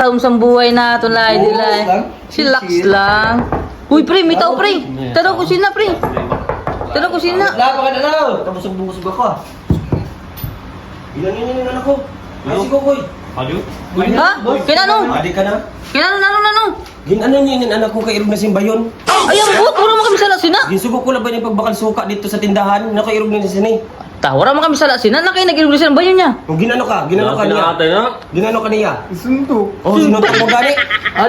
taong sa buhay na ito lang, Oo, dilay. lang. Chillax lang. Uy, pre, may tao, pre. Tara kusina, pre. Tara kusina. Napakadalaw! Tapos ang bungusog ako ah. Ilan yun yung anak ko? Ay, si Kokoy. Ano? Ha? Kinano? Adik ka na? Kinano, nano? Ano yun yung anak ko kay Irog na Simbayon? Ay, ang buot, wala mo kami sa lasina. Ginsugo ko lang ba yung pagbakal suka dito sa tindahan? Na kay Irog na Sinay. Ta, wala mo kami sa lasina. Na kayo nag-ilulisan ba yun niya? Kung ginano ka niya. na? Ginano ka niya. Suntok. Oh, sinuntok mo gani?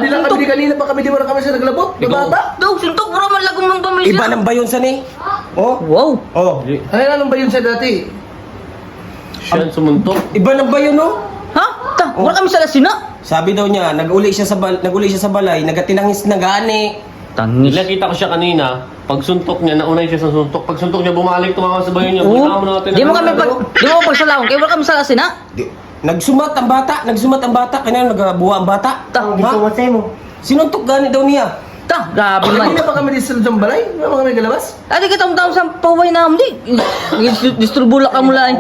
Di lang kami kanina pa kami di wala kami sa naglabot. Ikaw. Bata. Daw, suntok, wala man lagong mong pamilya. Iba ng bayon sa ni. Oh? Wow. Oh. Ay, anong ba yun sa dati? Siya ang sumuntok. Iba ng bayon no? Ha? Ta, wala kami sa lasina. Sabi daw niya, nag-uli siya sa balay, nagatinangis na gani. Tangis. Nakita ko siya kanina, pag suntok niya, naunay siya sa suntok. Pag suntok niya, bumalik, tumama sa bayo niya. Buta mo natin. Di mo kami pagsalawang, kaya wala kami sa lasina. Nagsumat ang bata, kanya nagabuha ang bata. Ta, Sinuntok gani daw niya. ta, grabe man. Kanina pa kami di sa balay. Wala pa kami galabas. Ate ka taong sa paway na di. Distrubula ka mula eh.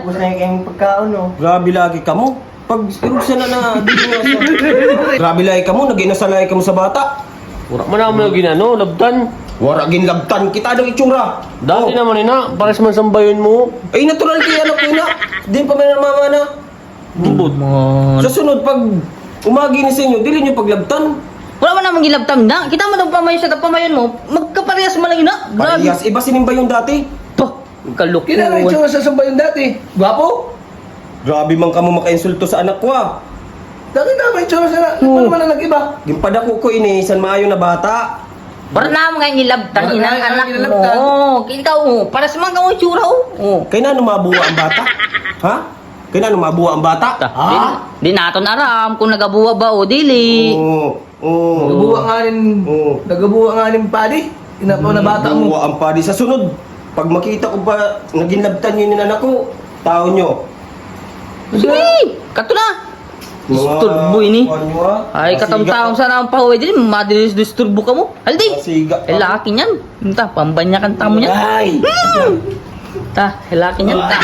Grabe lagi ka mo. Pag irugsa na dito nga sa... Grabe lagi ka mo, nag-inasalay ka mo sa bata. Wala mo naman na ginano, labdan. Wara ginlabtan kita daw itsura. Dati Oh. naman ina, pares man sa bayon mo. Ay natural kaya anak ko na. Di pa may namamana. Bubod. Man. Sa sunod pag umagi ni sa inyo, dili niyo paglabtan. Wala man namang gilabtam na. Kita mo daw pamayon sa pamayon mo, magkaparehas man lang ina. Grabe. Parehas, iba sinimba yung dati. To, kalok. Kinala yung tsura sa sambayon dati. Gwapo. Grabe man ka mo makainsulto sa anak ko ah. Dati na may tsura sa Ano naman ang nag-iba? Gimpada ko ini, san maayo na bata. Para na mga ngilabtan Para inang na anak ngilabtan. mo. Ikaw, para sa mga kang tsura oh. Kaya na mabuha ang bata? Ha? Kaya na mabuha ang bata? Ta, di naton aram kung nagabuwa ba o dili. Oo. Nagabuwa nga rin. Oo. Nagabuwa nga rin padi. Inapaw na bata mo. Mabuha ang padi sa sunod. Pag makita ko pa, naging labtan yun yung anak ko, tao nyo. Sige, kato na. Disturbo ini. Ay, katamtaong sana ang pahuwi din, madilis-disturbo ka mo. Haldi! Masiga. Eh, laki niyan. Ta, pambanyakan tamo niyan. Ay! Ta, laki niyan ta.